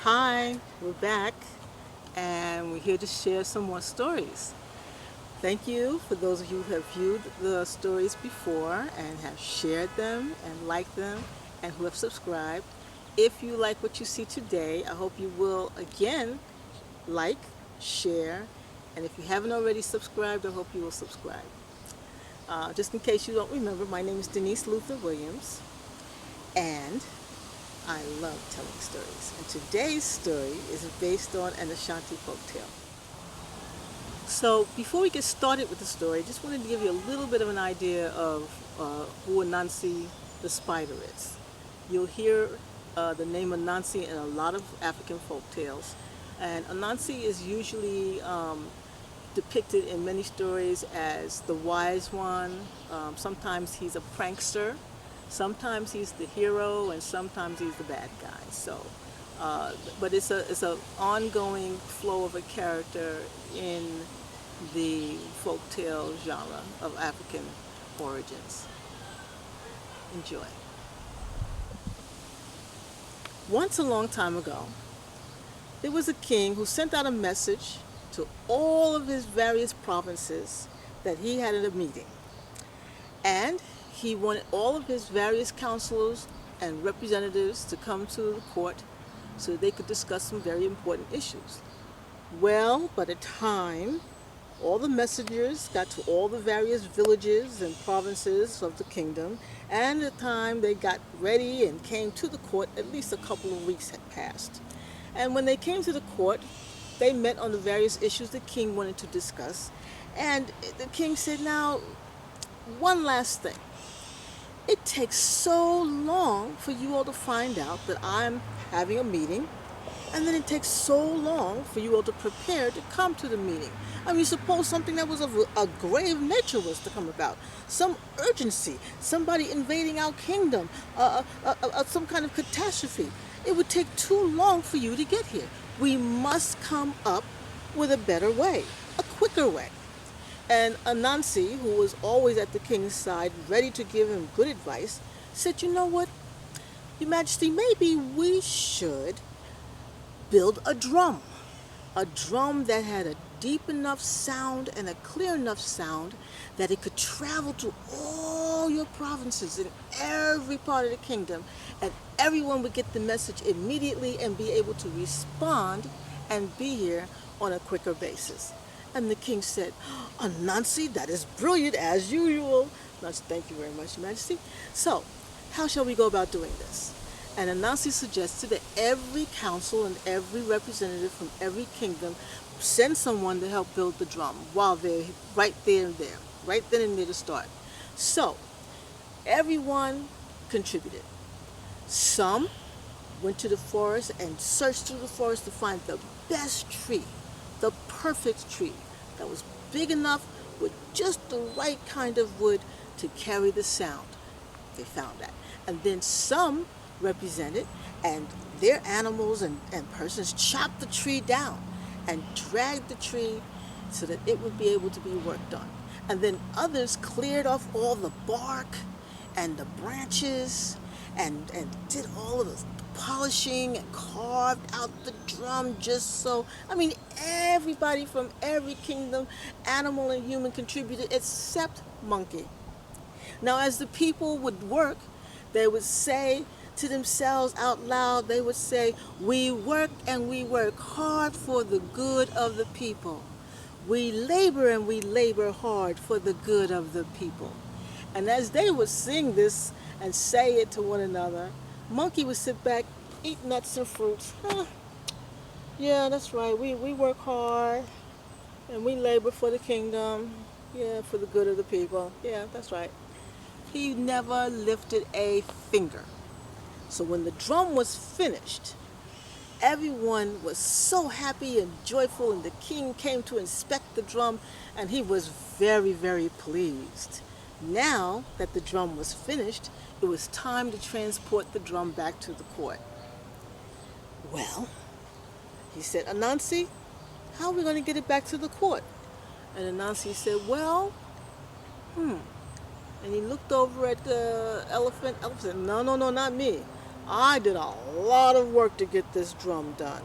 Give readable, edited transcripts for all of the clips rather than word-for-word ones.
Hi, we're back and we're here to share some more stories. Thank you for those of you who have viewed the stories before and have shared them and liked them and who have subscribed. If you like what you see today, I hope you will again like, share, and if you haven't already subscribed, I hope you will subscribe. Just in case you don't remember, my name is Denise Luther Williams, and I love telling stories. And today's story is based on an Ashanti folktale. So before we get started with the story, I just wanted to give you a little bit of an idea of who Anansi the spider is. You'll hear the name Anansi in a lot of African folktales. And Anansi is usually depicted in many stories as the wise one. Sometimes he's a prankster. Sometimes he's the hero, and sometimes he's the bad guy. But it's a ongoing flow of a character in the folktale genre of African origins. Enjoy. Once a long time ago, there was a king who sent out a message to all of his various provinces that he had a meeting. And he wanted all of his various counselors and representatives to come to the court so they could discuss some very important issues. Well, by the time all the messengers got to all the various villages and provinces of the kingdom, and the time they got ready and came to the court, at least a couple of weeks had passed. And when they came to the court, they met on the various issues the king wanted to discuss. And the king said, now, one last thing. It takes so long for you all to find out that I'm having a meeting, and then it takes so long for you all to prepare to come to the meeting. I mean, suppose something that was of a grave nature was to come about, some urgency, somebody invading our kingdom, some kind of catastrophe. It would take too long for you to get here. We must come up with a better way, a quicker way. And Anansi, who was always at the king's side, ready to give him good advice, said, you know what, Your Majesty, maybe we should build a drum that had a deep enough sound and a clear enough sound that it could travel to all your provinces in every part of the kingdom, and everyone would get the message immediately and be able to respond and be here on a quicker basis. And the king said, Anansi, that is brilliant as usual. Thank you very much, Your Majesty. So, how shall we go about doing this? And Anansi suggested that every council and every representative from every kingdom send someone to help build the drum while they're right there and there, right then and there to start. So, everyone contributed. Some went to the forest and searched through the forest to find the best tree, the perfect tree that was big enough with just the right kind of wood to carry the sound. They found that. And then some represented, and their animals and persons chopped the tree down and dragged the tree so that it would be able to be worked on. And then others cleared off all the bark and the branches and did all of the polishing and carved out the drum just so. I mean, everybody from every kingdom, animal and human, contributed except Monkey. Now, as the people would work, they would say to themselves out loud, they would say, we work and we work hard for the good of the people. We labor and we labor hard for the good of the people. And as they would sing this and say it to one another, Monkey would sit back, eat nuts and fruits. Yeah, that's right. We work hard and we labor for the kingdom. Yeah, for the good of the people. Yeah, that's right. He never lifted a finger. So when the drum was finished, everyone was so happy and joyful, and the king came to inspect the drum, and he was very, very pleased. Now that the drum was finished, it was time to transport the drum back to the court. Well, he said, Anansi, how are we going to get it back to the court? And Anansi said, well, And he looked over at the elephant. Elephant said, no, not me. I did a lot of work to get this drum done.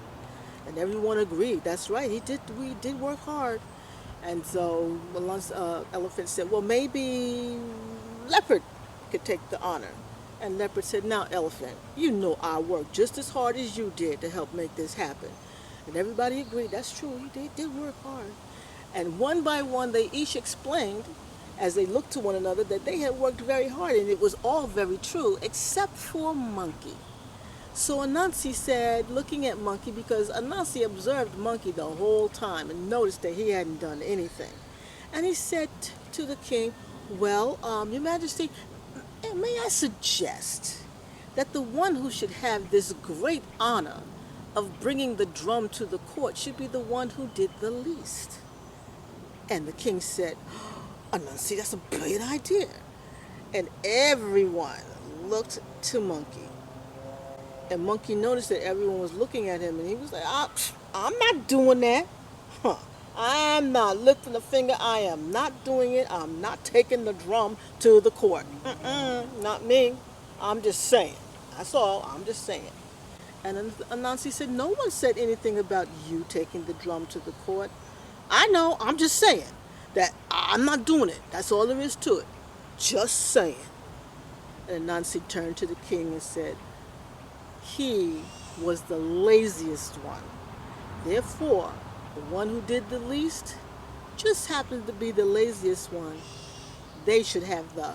And everyone agreed. That's right. He did. We did work hard. And so Elephant said, well, maybe Leopard could take the honor. And Leopard said, now, Elephant, you know I worked just as hard as you did to help make this happen. And everybody agreed. That's true. He did work hard. And one by one, they each explained, as they looked to one another, that they had worked very hard. And it was all very true, except for Monkey. So Anansi said, looking at Monkey, because Anansi observed Monkey the whole time and noticed that he hadn't done anything. And he said to the king, well, Your Majesty, may I suggest that the one who should have this great honor of bringing the drum to the court should be the one who did the least. And the king said, Anansi, that's a brilliant idea. And everyone looked to Monkey. And Monkey noticed that everyone was looking at him, and he was like, I'm not doing that. Huh. I'm not lifting a finger. I am not doing it. I'm not taking the drum to the court. Not me. I'm just saying. That's all. I'm just saying. And Anansi said, no one said anything about you taking the drum to the court. I know. I'm just saying that I'm not doing it. That's all there is to it. Just saying. And Anansi turned to the king and said, he was the laziest one. Therefore, the one who did the least just happened to be the laziest one. They should have the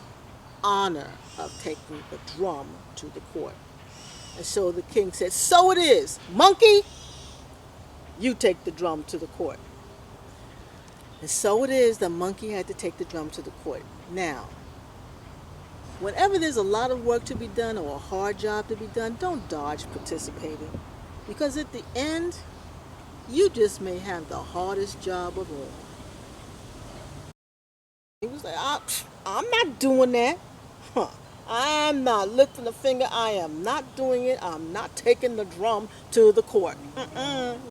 honor of taking the drum to the court. And so the king said, so it is. Monkey, you take the drum to the court. And so it is the monkey had to take the drum to the court. Now, whenever there's a lot of work to be done or a hard job to be done, don't dodge participating. Because at the end, you just may have the hardest job of all. He was like, I'm not doing that. Huh. I'm not lifting a finger. I am not doing it. I'm not taking the drum to the court.